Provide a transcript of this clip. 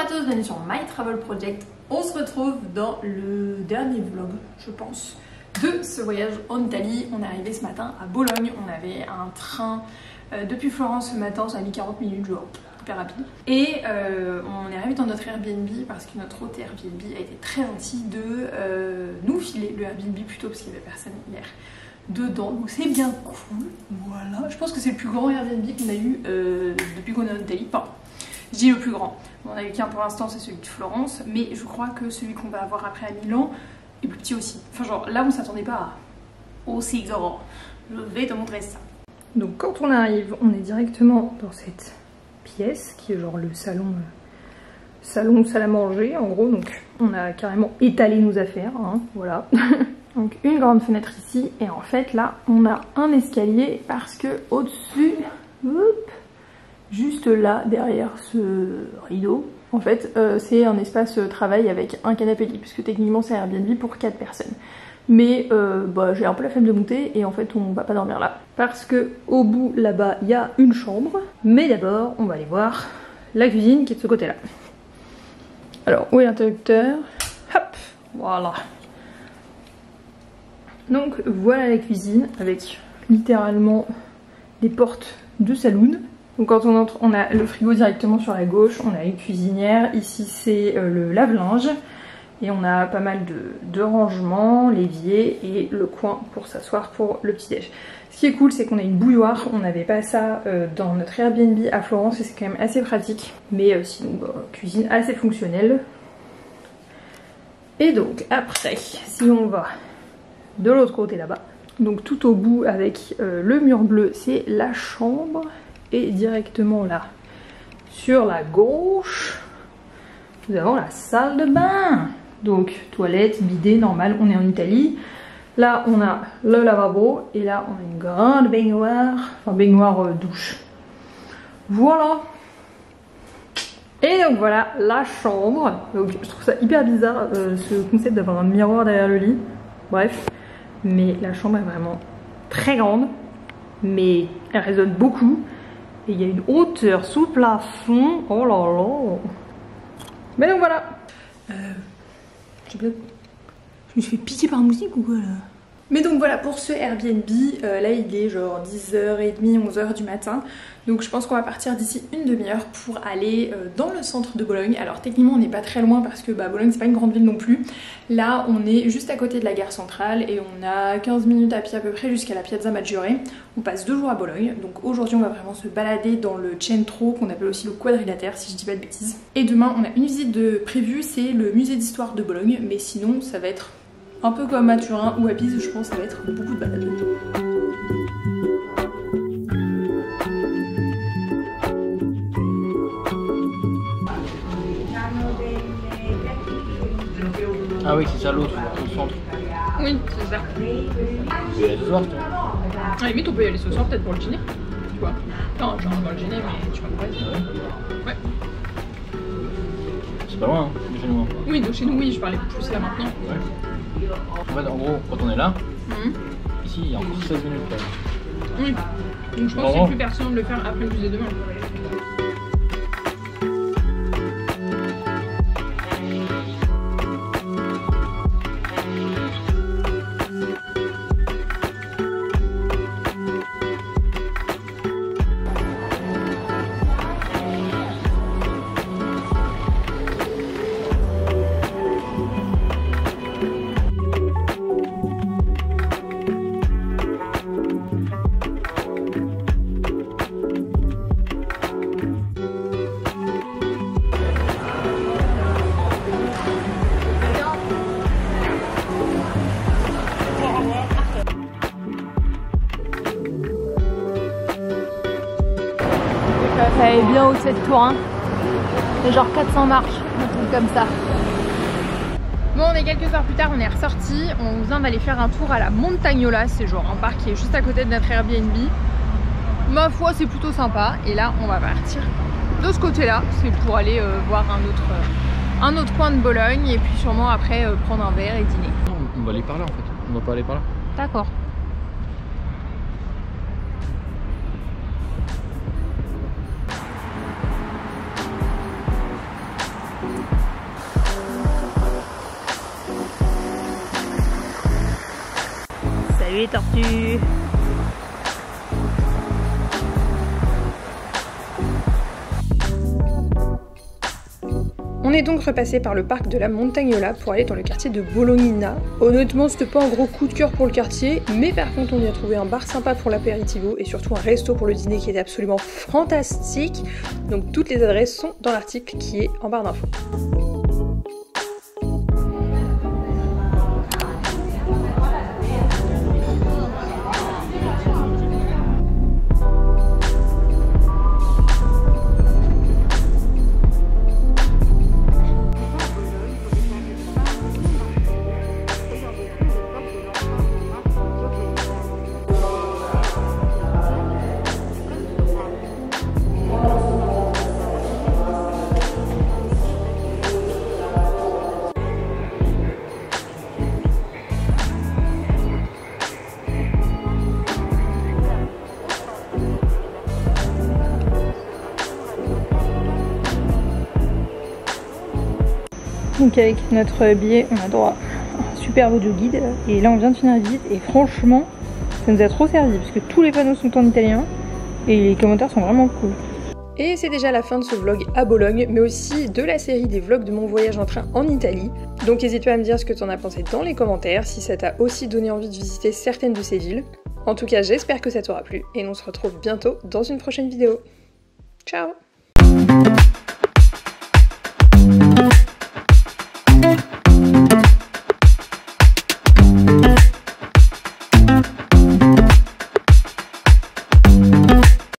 à tous, bienvenue sur My Travel Project. On se retrouve dans le dernier vlog, je pense, de ce voyage en Italie. On est arrivé ce matin à Bologne, on avait un train depuis Florence ce matin, ça a mis 40 minutes, genre hyper rapide. Et on est arrivé dans notre Airbnb parce que notre hôte Airbnb a été très gentil de nous filer le Airbnb plutôt parce qu'il n'y avait personne hier dedans, donc c'est bien cool. Voilà, je pense que c'est le plus grand Airbnb qu'on a eu depuis qu'on est en Italie. Enfin, je dis le plus grand, on en a eu qu'un pour l'instant, c'est celui de Florence, mais je crois que celui qu'on va avoir après à Milan est plus petit aussi. Enfin genre là on s'attendait pas à aussi grand. Je vais te montrer ça. Donc quand on arrive, on est directement dans cette pièce qui est genre le salon, salle à manger en gros. Donc on a carrément étalé nos affaires, hein, voilà. Donc une grande fenêtre ici et en fait là on a un escalier parce que au-dessus, juste là derrière ce rideau, en fait c'est un espace travail avec un canapé lit puisque techniquement c'est un Airbnb pour 4 personnes. Mais j'ai un peu la flemme de monter et en fait on va pas dormir là parce que au bout là-bas il y a une chambre. Mais d'abord on va aller voir la cuisine qui est de ce côté là. Alors où est l'interrupteur? Hop, voilà. Donc voilà la cuisine avec littéralement des portes de saloon. Donc quand on entre, on a le frigo directement sur la gauche, on a une cuisinière, ici c'est le lave-linge et on a pas mal de rangements, l'évier et le coin pour s'asseoir pour le petit-déj. Ce qui est cool, c'est qu'on a une bouilloire, on n'avait pas ça dans notre Airbnb à Florence et c'est quand même assez pratique. Mais sinon, cuisine assez fonctionnelle. Et donc après, si on va de l'autre côté là-bas, donc tout au bout avec le mur bleu, c'est la chambre. Et directement là, sur la gauche, nous avons la salle de bain. Donc toilette, bidet, normal, on est en Italie. Là on a le lavabo et là on a une grande baignoire, enfin baignoire douche. Voilà. Et donc voilà la chambre. Donc je trouve ça hyper bizarre ce concept d'avoir un miroir derrière le lit. Bref, mais la chambre est vraiment très grande, mais elle résonne beaucoup. Et il y a une hauteur sous plafond. Oh là là. Mais donc voilà. Je me suis fait piquer par un moustique ou quoi là? Mais donc voilà pour ce Airbnb, là il est genre 10h30, 11h du matin. Donc je pense qu'on va partir d'ici une demi-heure pour aller dans le centre de Bologne. Alors techniquement on n'est pas très loin parce que Bologne c'est pas une grande ville non plus. Là on est juste à côté de la gare centrale et on a 15 minutes à pied à peu près jusqu'à la Piazza Maggiore. On passe 2 jours à Bologne. Donc aujourd'hui on va vraiment se balader dans le centro qu'on appelle aussi le quadrilatère si je dis pas de bêtises. Et demain on a une visite de prévue, c'est le musée d'histoire de Bologne. Mais sinon ça va être un peu comme à Turin ou à Pise, je pense que ça va être beaucoup de balades. Ah oui, c'est ça l'autre, au centre. Oui, c'est ça. Tu peux y aller ce soir, toi? À la limite, on peut y aller ce soir, peut-être pour le dîner. Tu vois. Non, genre dans le dîner, mais tu vois pas. Ouais. C'est pas loin, hein, de chez nous. Hein. Oui, de chez nous, oui, je parlais plus là maintenant. Ouais. En fait, en gros, quand on est là, ici, il y a encore 16 minutes quand même. Oui. Donc je pense que c'est plus pertinent de le faire après le musée demain. Ça est bien haut de cette tour, hein. C'est genre 400 marches, un truc comme ça. Bon, on est quelques heures plus tard, on est ressorti. On vient d'aller faire un tour à la Montagnola. C'est genre un parc qui est juste à côté de notre Airbnb. Ma foi, c'est plutôt sympa. Et là, on va partir de ce côté-là. C'est pour aller voir un autre coin de Bologne. Et puis sûrement après prendre un verre et dîner. On va aller par là en fait. On va pas aller par là. D'accord. Salut les tortues. On est donc repassé par le parc de la Montagnola pour aller dans le quartier de Bolognina. Honnêtement, c'était pas un gros coup de cœur pour le quartier, mais par contre on y a trouvé un bar sympa pour l'apéritivo et surtout un resto pour le dîner qui était absolument fantastique. Donc toutes les adresses sont dans l'article qui est en barre d'infos. Donc avec notre billet, on a droit à un super audio guide. Et là on vient de finir la visite et franchement, ça nous a trop servi parce que tous les panneaux sont en italien et les commentaires sont vraiment cool. Et c'est déjà la fin de ce vlog à Bologne, mais aussi de la série des vlogs de mon voyage en train en Italie. Donc n'hésite pas à me dire ce que t'en as pensé dans les commentaires, si ça t'a aussi donné envie de visiter certaines de ces villes. En tout cas, j'espère que ça t'aura plu et on se retrouve bientôt dans une prochaine vidéo. Ciao!